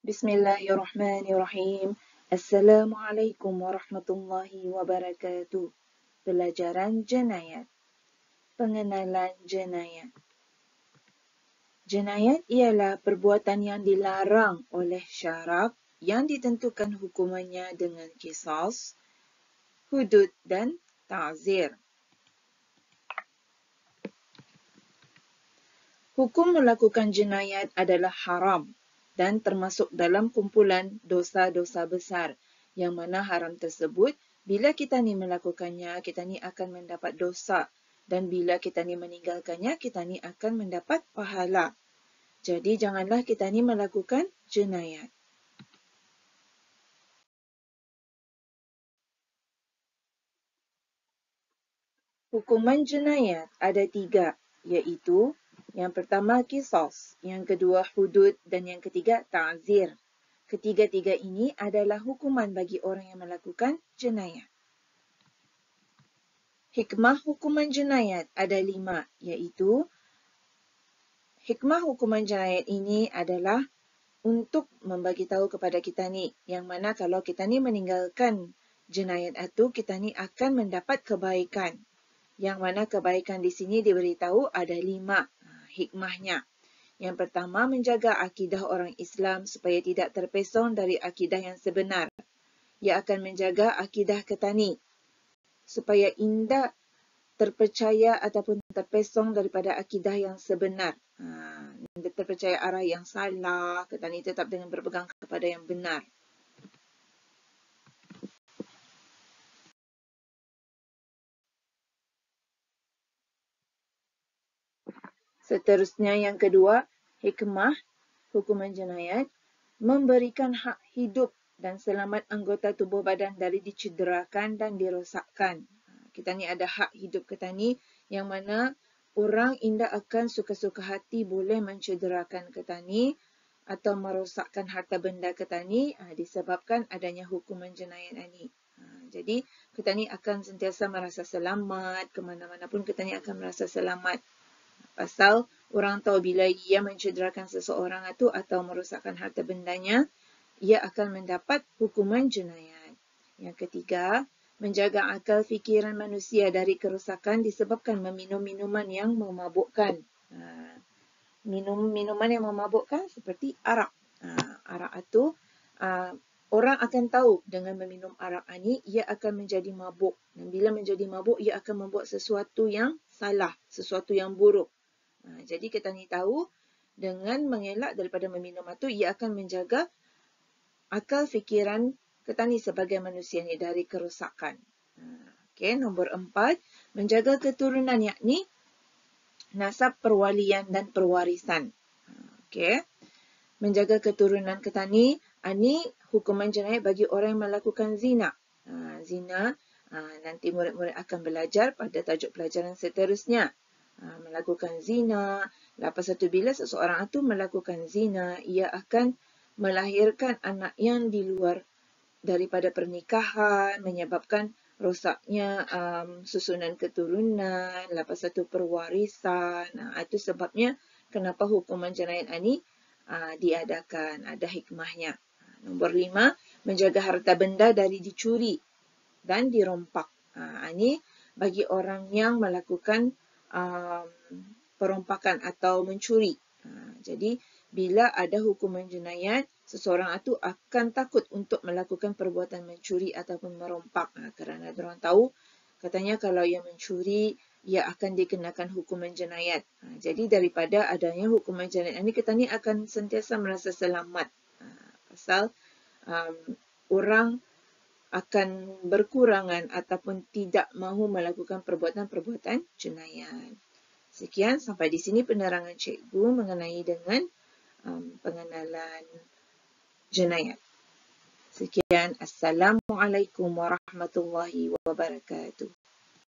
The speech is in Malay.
Bismillahirrahmanirrahim. Assalamualaikum warahmatullahi wabarakatuh. Pelajaran jenayat. Pengenalan jenayat. Jenayat ialah perbuatan yang dilarang oleh syarak yang ditentukan hukumannya dengan qisas, hudud dan ta'zir. Hukum melakukan jenayat adalah haram dan termasuk dalam kumpulan dosa-dosa besar yang mana haram tersebut bila kita ni melakukannya kita ni akan mendapat dosa dan bila kita ni meninggalkannya kita ni akan mendapat pahala. Jadi janganlah kita ni melakukan jenayat. Hukuman jenayat ada 3 iaitu yang pertama qisas, yang kedua hudud dan yang ketiga ta'zir. Ketiga-tiga ini adalah hukuman bagi orang yang melakukan jenayat. Hikmah hukuman jenayat ada 5 iaitu hikmah hukuman jenayat ini adalah untuk membagi tahu kepada kita ni yang mana kalau kita ni meninggalkan jenayat itu kita ni akan mendapat kebaikan. Yang mana kebaikan di sini diberitahu ada 5 hikmahnya. Yang pertama, menjaga akidah orang Islam supaya tidak terpesong dari akidah yang sebenar. Ia akan menjaga akidah ketani supaya tidak terpercaya ataupun terpesong daripada akidah yang sebenar. Terpercaya arah yang salah, ketani tetap dengan berpegang kepada yang benar. Seterusnya yang kedua, hikmah hukuman jenayat memberikan hak hidup dan selamat anggota tubuh badan dari dicederakan dan dirosakkan. Kita ni ada hak hidup kita ni yang mana orang tidak akan suka-suka hati boleh mencederakan kita ni atau merosakkan harta benda kita ni disebabkan adanya hukuman jenayat ini. Jadi kita ni akan sentiasa merasa selamat, ke mana-mana pun kita ni akan merasa selamat. Pasal orang tahu bila ia mencederakan seseorang itu atau merosakkan harta bendanya, ia akan mendapat hukuman jenayat. Yang ketiga, menjaga akal fikiran manusia dari kerosakan disebabkan meminum minuman yang memabukkan. Minuman yang memabukkan seperti arak. Arak itu, orang akan tahu dengan meminum arak ini, ia akan menjadi mabuk. Dan bila menjadi mabuk, ia akan membuat sesuatu yang salah, sesuatu yang buruk. Jadi kita ni tahu dengan mengelak daripada meminum itu ia akan menjaga akal fikiran kita ni sebagai manusia ni dari kerosakan. Okey, nombor 4, menjaga keturunan yakni nasab perwalian dan perwarisan. Okey. Menjaga keturunan kita ni ini hukuman jenayat bagi orang yang melakukan zina. Zina nanti murid-murid akan belajar pada tajuk pelajaran seterusnya. Melakukan zina. Lepas itu bila seseorang itu melakukan zina, ia akan melahirkan anak yang di luar daripada pernikahan, menyebabkan rosaknya susunan keturunan, lepas itu perwarisan. Itu sebabnya kenapa hukuman jenayat ini diadakan. Ada hikmahnya. Nombor 5, menjaga harta benda dari dicuri dan dirompak. Ini bagi orang yang melakukan perompakan atau mencuri. Jadi bila ada hukuman jenayat, seseorang itu akan takut untuk melakukan perbuatan mencuri ataupun merompak. Kerana mereka tahu katanya kalau ia mencuri, ia akan dikenakan hukuman jenayat. Jadi daripada adanya hukuman jenayat ini, kita ni akan sentiasa merasa selamat. Pasal orang akan berkurangan ataupun tidak mahu melakukan perbuatan-perbuatan jenayat. Sekian, sampai di sini penerangan cikgu mengenai dengan pengenalan jenayat. Sekian, Assalamualaikum warahmatullahi wabarakatuh.